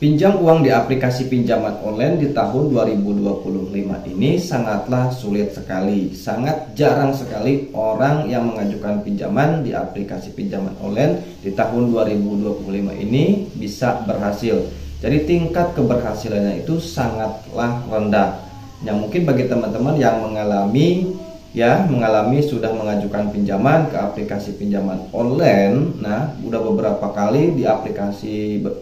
Pinjam uang di aplikasi pinjaman online di tahun 2025 ini sangatlah sulit sekali. Sangat jarang sekali orang yang mengajukan pinjaman di aplikasi pinjaman online di tahun 2025 ini bisa berhasil. Jadi tingkat keberhasilannya itu sangatlah rendah. Yang mungkin bagi teman-teman yang mengalami sudah mengajukan pinjaman ke aplikasi pinjaman online. Nah, udah beberapa kali di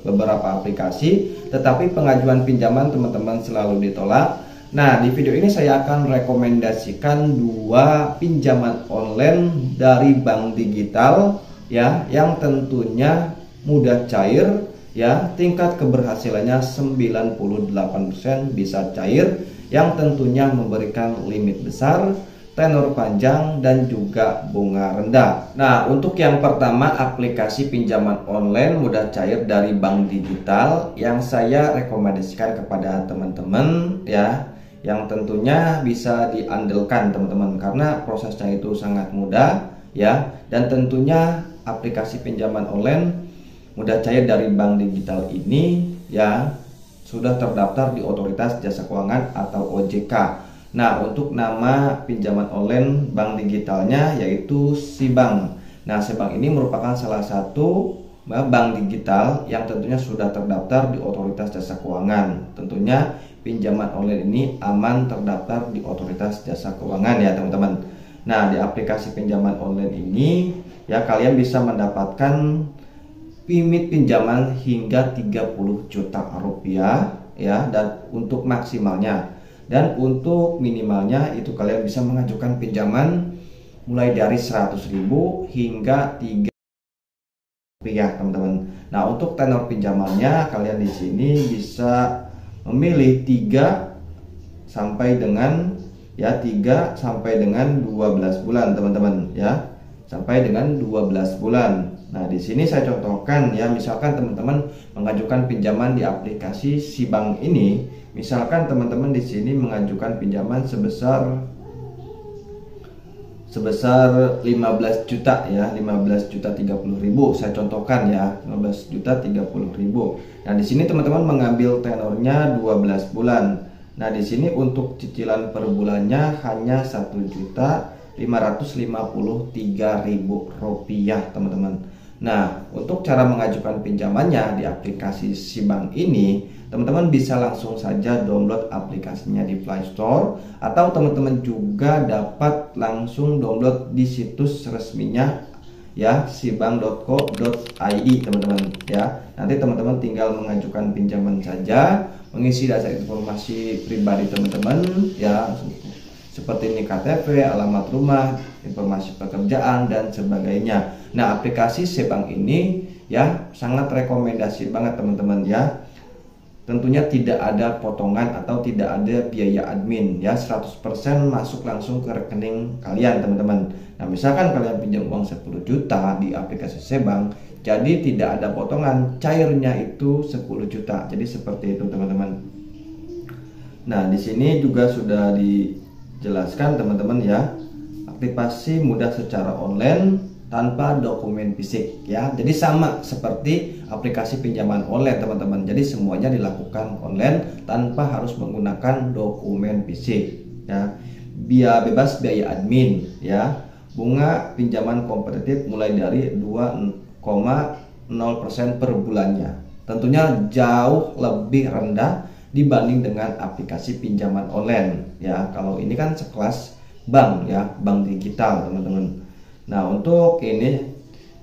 beberapa aplikasi, tetapi pengajuan pinjaman teman-teman selalu ditolak. Nah, di video ini saya akan rekomendasikan dua pinjaman online dari bank digital ya, yang tentunya mudah cair ya, tingkat keberhasilannya 98% bisa cair, yang tentunya memberikan limit besar, tenor panjang, dan juga bunga rendah. Nah, untuk yang pertama, aplikasi pinjaman online mudah cair dari bank digital yang saya rekomendasikan kepada teman-teman ya, yang tentunya bisa diandalkan teman-teman karena prosesnya itu sangat mudah ya, dan tentunya aplikasi pinjaman online mudah cair dari bank digital ini ya sudah terdaftar di Otoritas Jasa Keuangan atau OJK. Nah, untuk nama pinjaman online bank digitalnya yaitu SIBank. Nah, SIBank ini merupakan salah satu bank digital yang tentunya sudah terdaftar di Otoritas Jasa Keuangan. Tentunya pinjaman online ini aman terdaftar di Otoritas Jasa Keuangan ya teman-teman. Nah, di aplikasi pinjaman online ini ya kalian bisa mendapatkan limit pinjaman hingga 30 juta rupiah ya, dan untuk maksimalnya. Dan untuk minimalnya itu kalian bisa mengajukan pinjaman mulai dari 100.000 hingga 3 rupiah teman-teman. Nah, untuk tenor pinjamannya kalian di sini bisa memilih 3 sampai dengan 12 bulan teman-teman ya. Sampai dengan 12 bulan. Nah, di sini saya contohkan ya, misalkan teman-teman mengajukan pinjaman di aplikasi SIBank ini, misalkan teman-teman di sini mengajukan pinjaman sebesar 15 juta ya, 15.030.000. Saya contohkan ya, 15.030.000. Nah, di sini teman-teman mengambil tenornya 12 bulan. Nah, di sini untuk cicilan per bulannya hanya 1.553.000 rupiah teman-teman. Nah, untuk cara mengajukan pinjamannya di aplikasi SIBank ini, teman-teman bisa langsung saja download aplikasinya di Play Store, atau teman-teman juga dapat langsung download di situs resminya ya, sibank.co.id teman-teman ya. Nanti teman-teman tinggal mengajukan pinjaman saja, mengisi dasar informasi pribadi teman-teman ya, seperti NIK KTP, alamat rumah, informasi pekerjaan, dan sebagainya. Nah, aplikasi SIBank ini ya sangat rekomendasi banget teman-teman ya. Tentunya tidak ada potongan atau tidak ada biaya admin ya, 100% masuk langsung ke rekening kalian teman-teman. Nah, misalkan kalian pinjam uang 10 juta di aplikasi SIBank, jadi tidak ada potongan, cairnya itu 10 juta. Jadi seperti itu teman-teman. Nah, di sini juga sudah dijelaskan teman-teman ya, aktivasi mudah secara online tanpa dokumen fisik ya. Jadi sama seperti aplikasi pinjaman online teman-teman. Jadi semuanya dilakukan online tanpa harus menggunakan dokumen fisik ya. Bebas biaya admin ya. Bunga pinjaman kompetitif mulai dari 2,0% per bulannya. Tentunya jauh lebih rendah dibanding dengan aplikasi pinjaman online ya. Kalau ini kan sekelas bank ya, bank digital teman-teman. Nah, untuk ini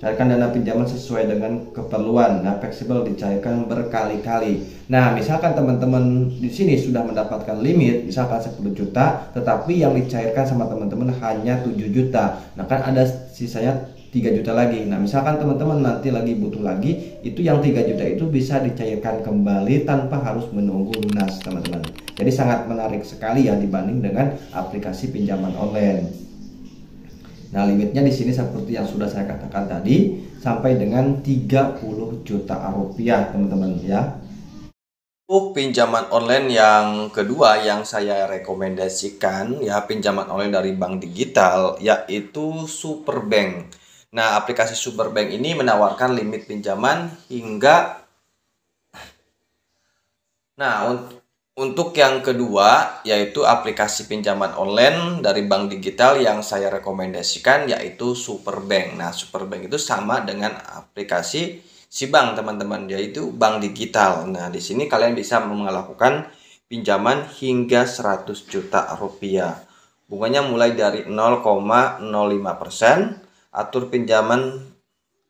cairkan dana pinjaman sesuai dengan keperluan. Nah, fleksibel dicairkan berkali-kali. Nah, misalkan teman-teman di sini sudah mendapatkan limit misalkan 10 juta, tetapi yang dicairkan sama teman-teman hanya 7 juta. Nah, kan ada sisanya 3 juta lagi. Nah, misalkan teman-teman nanti lagi butuh lagi, itu yang 3 juta itu bisa dicairkan kembali tanpa harus menunggu lunas teman-teman. Jadi sangat menarik sekali ya dibanding dengan aplikasi pinjaman online. Nah, limitnya di sini seperti yang sudah saya katakan tadi, sampai dengan 30 juta rupiah teman-teman ya. Untuk pinjaman online yang kedua yang saya rekomendasikan ya, pinjaman online dari bank digital, yaitu Superbank. Nah, aplikasi Superbank ini menawarkan limit pinjaman hingga Nah, untuk yang kedua yaitu aplikasi pinjaman online dari bank digital yang saya rekomendasikan yaitu Superbank. Nah, Superbank itu sama dengan aplikasi si bank, teman-teman, yaitu bank digital. Nah, di sini kalian bisa melakukan pinjaman hingga 100 juta rupiah. Bunganya mulai dari 0,05%,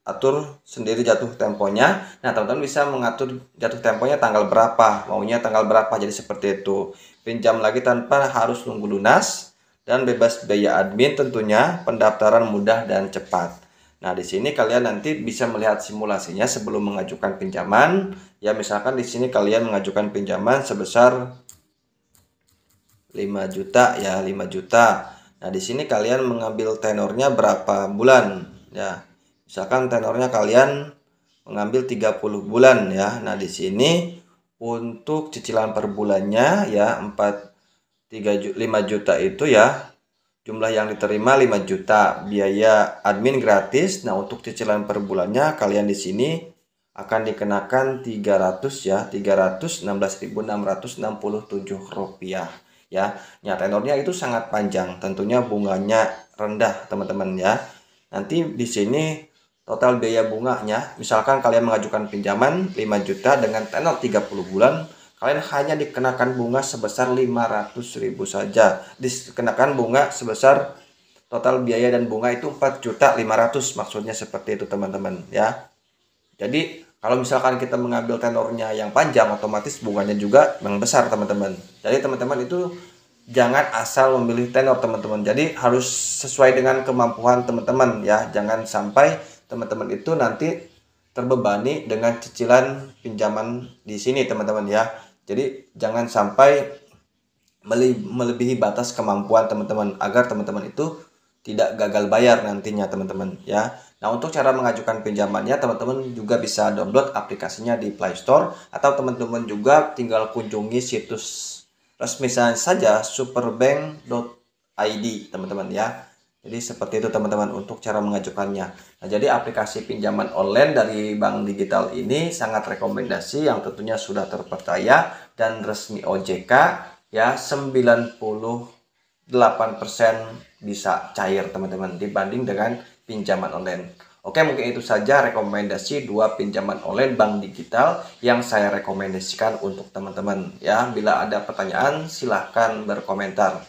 atur sendiri jatuh temponya. Nah, teman-teman bisa mengatur jatuh temponya tanggal berapa, maunya tanggal berapa. Jadi seperti itu. Pinjam lagi tanpa harus nunggu lunas dan bebas biaya admin tentunya, pendaftaran mudah dan cepat. Nah, di sini kalian nanti bisa melihat simulasinya sebelum mengajukan pinjaman. Ya, misalkan di sini kalian mengajukan pinjaman sebesar 5 juta ya, 5 juta. Nah, di sini kalian mengambil tenornya berapa bulan ya. Misalkan tenornya kalian mengambil 30 bulan ya. Nah, di sini untuk cicilan per bulannya ya 5 juta itu ya. Jumlah yang diterima 5 juta, biaya admin gratis. Nah, untuk cicilan per bulannya kalian di sini akan dikenakan 300 ya, 316.667 rupiah ya. Ya, tenornya itu sangat panjang, tentunya bunganya rendah, teman-teman ya. Nanti di sini total biaya bunganya, misalkan kalian mengajukan pinjaman 5 juta dengan tenor 30 bulan, kalian hanya dikenakan bunga sebesar 500.000 saja. Dikenakan bunga sebesar total biaya dan bunga itu 4.500.000, maksudnya seperti itu, teman-teman ya. Jadi kalau misalkan kita mengambil tenornya yang panjang, otomatis bunganya juga yang besar, teman-teman. Jadi teman-teman itu jangan asal memilih tenor, teman-teman. Jadi harus sesuai dengan kemampuan teman-teman ya. Jangan sampai teman-teman itu nanti terbebani dengan cicilan pinjaman di sini, teman-teman ya. Jadi jangan sampai melebihi batas kemampuan teman-teman agar teman-teman itu tidak gagal bayar nantinya, teman-teman ya. Nah, untuk cara mengajukan pinjamannya, teman-teman juga bisa download aplikasinya di Play Store, atau teman-teman juga tinggal kunjungi situs resmi saja, superbank.id, teman-teman ya. Jadi seperti itu, teman-teman, untuk cara mengajukannya. Nah, jadi aplikasi pinjaman online dari bank digital ini sangat rekomendasi, yang tentunya sudah terpercaya dan resmi OJK ya. 98% bisa cair, teman-teman, dibanding dengan pinjaman online. Oke, mungkin itu saja rekomendasi 2 pinjaman online bank digital yang saya rekomendasikan untuk teman-teman ya. Bila ada pertanyaan silahkan berkomentar.